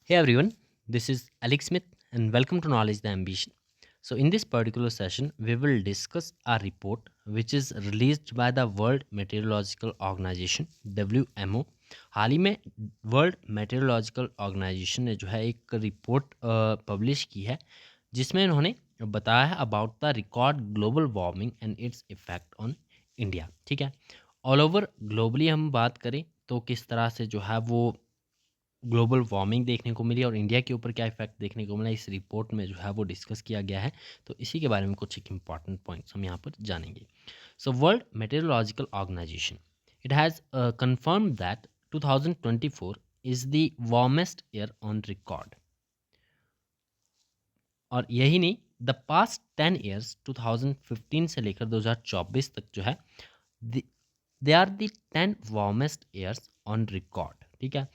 Hey everyone, this is Alex Smith and welcome to Knowledge the Ambition. So, in this particular session, we will discuss a report which is released by the World Meteorological Organization WMO. हाल ही में world meteorological organisation ने जो है एक report publish की है जिसमें इन्होंने बताया है about the record global warming and its effect on India. ठीक है, ऑल ओवर ग्लोबली हम बात करें तो किस तरह से जो है वो ग्लोबल वार्मिंग देखने को मिली और इंडिया के ऊपर क्या इफेक्ट देखने को मिला इस रिपोर्ट में जो है वो डिस्कस किया गया है। तो इसी के बारे में कुछ एक इंपॉर्टेंट पॉइंट्स हम यहाँ पर जानेंगे। So world meteorological organisation it has confirmed that 2024 is the warmest year on record. और यही नहीं, द पास्ट 10 ईयर्स 2015 से लेकर 2024 तक जो है they are the 10 warmest years on record. ठीक है,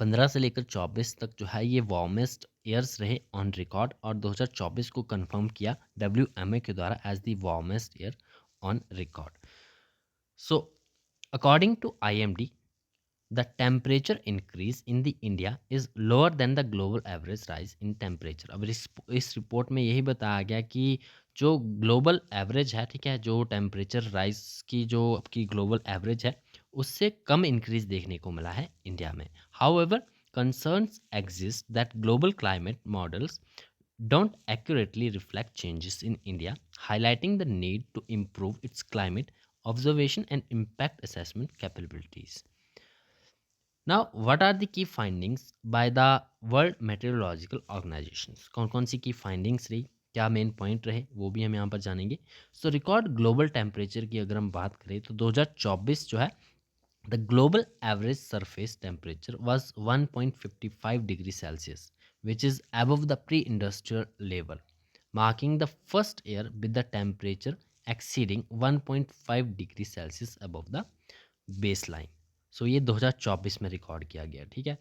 15 से लेकर 24 तक जो है ये वार्मेस्ट ईयर्स रहे ऑन रिकॉर्ड और 2024 को कंफर्म किया WMA के द्वारा as the warmest year on record. So according to IMD the temperature increase in the India is lower than the global average rise in temperature। अब इस report में यही बताया गया कि जो ग्लोबल एवरेज है, ठीक है, जो टेम्परेचर राइज की जो आपकी ग्लोबल एवरेज है उससे कम इंक्रीज देखने को मिला है इंडिया में। However concerns exist that global climate models don't accurately reflect changes in India, highlighting the need to improve its climate observation and impact assessment capabilities। Now, what are the key findings by the World Meteorological Organizations? कौन कौन सी की findings रही, क्या main point रहे, वो भी हम यहाँ पर जानेंगे। सो रिकॉर्ड ग्लोबल टेम्परेचर की अगर हम बात करें तो 2024 जो है the global average surface temperature was 1.55 degree Celsius which is above the pre-industrial level, marking the first year with the temperature exceeding 1.5 degree Celsius above the baseline। सो ये 2024 में रिकॉर्ड किया गया, ठीक है,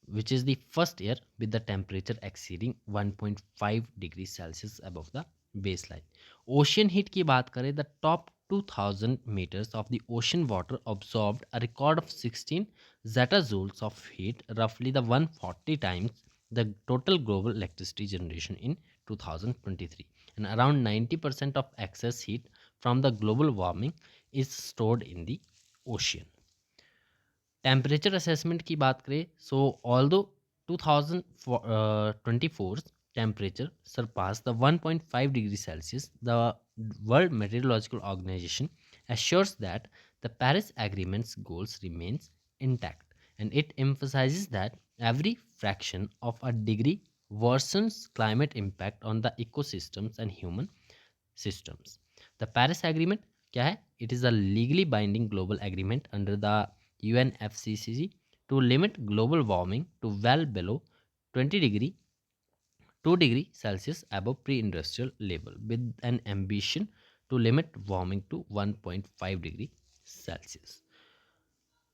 which is the first year with the temperature exceeding 1.5 degree Celsius above the base line. Ocean heat की बात करें, the top 2000 meters of the ocean water absorbed a record of 16 zetajoules of heat, roughly the 140 times the total global electricity generation in 2023, and around 90% of excess heat from the global warming is stored in the ocean। Temperature assessment की बात करें, सो although 2024 temperature surpassed the 1.5 degree Celsius, the World Meteorological Organization assures that the Paris Agreement's goals remains intact, and it emphasizes that every fraction of a degree worsens climate impact on the ecosystems and human systems। The Paris Agreement क्या है? It is a legally binding global agreement under the UNFCCC to limit global warming to well below 20 degree 2 degree Celsius above pre-industrial level, with an ambition to limit warming to 1.5 degree Celsius।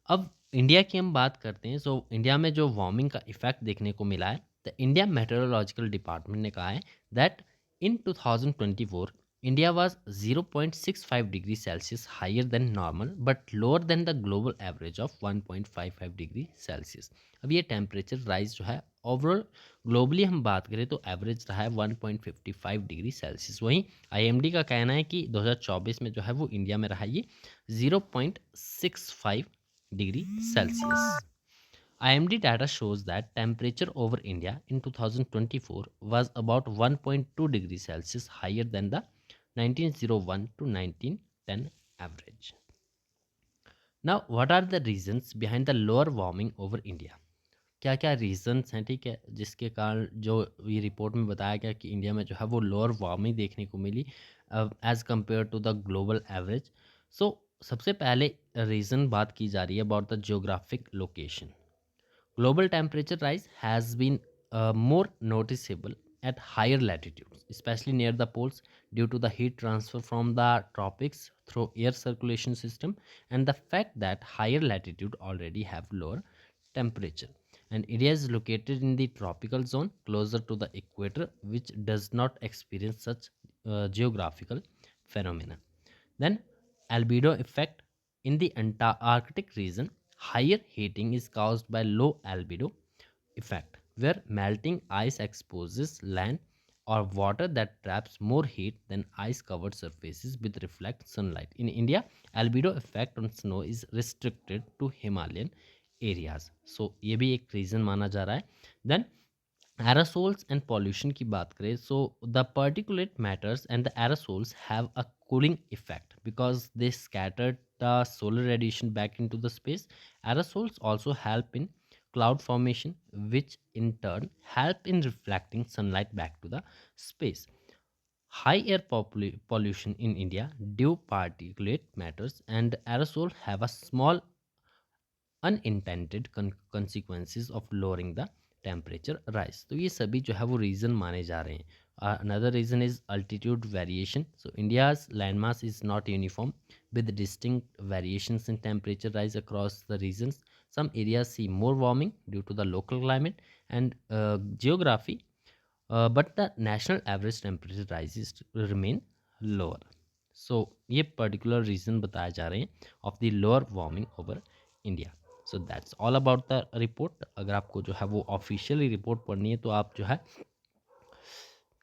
अब India की हम बात करते हैं। So India में जो warming का effect देखने को मिला है, द इंडिया मेट्रोलॉजिकल डिपार्टमेंट ने कहा है that in 2024 India was 0.65 degree Celsius higher than normal but lower than the global average of 1.55 degree Celsius. अब ये टेम्परेचर राइज जो है ओवरऑल ग्लोबली हम बात करें तो एवरेज रहा है 1.55 डिग्री सेल्सियस। वहीं IMD का कहना है कि 2024 में जो है वो इंडिया में रहा ये 0.65 degree Celsius। IMD data shows that temperature over India in 2024 was about 1.2 degrees Celsius higher than the 1901 to 1910 average। Now, what are the reasons behind the lower warming over India? क्या क्या reasons हैं, ठीक है, जिसके कारण जो ये report में बताया गया कि इंडिया में जो है वो लोअर वार्मिंग देखने को मिली as compare to the global average. So सबसे पहले रीज़न बात की जा रही है about the geographic location. Global temperature rise has been more noticeable at higher latitudes, especially near the poles, due to the heat transfer from the tropics through air circulation system and the fact that higher latitude already have lower temperature. And India is located in the tropical zone closer to the equator, which does not experience such geographical phenomena. Then albedo effect in the Arctic region, higher heating is caused by low albedo effect, where melting ice exposes land or water that traps more heat than ice covered surfaces with reflect sunlight. In India, albedo effect on snow is restricted to Himalayan areas. So ये भी एक reason माना जा रहा है. Then aerosols and pollution की बात करें, so the particulate matters and the aerosols have a cooling effect because they scattered the solar radiation back into the space. Aerosols also help in cloud formation, which in turn help in reflecting sunlight back to the space. High air pollution in India due particulate matters and aerosol have a small unintended consequences of lowering the temperature rise. तो ये सभी जो है वो reason माने जा रहे हैं. Another reason is altitude variation. So India's landmass is not uniform with distinct variations in temperature rise across the regions. Some areas see more warming due to the local climate and geography, but the national average temperature rises remain lower. So ये particular reason बताए जा रहे हैं of the lower warming over India. So that's all about the report. अगर आपको जो है वो ऑफिशियली रिपोर्ट पढ़नी है तो आप जो है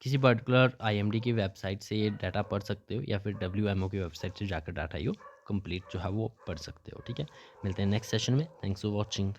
किसी पर्टिकुलर आईएमडी की वेबसाइट से ये डाटा पढ़ सकते हो या फिर डब्ल्यूएमओ की वेबसाइट से जाकर डाटा यो कंप्लीट जो है वो पढ़ सकते हो. ठीक है, मिलते हैं नेक्स्ट सेशन में. Thanks for watching.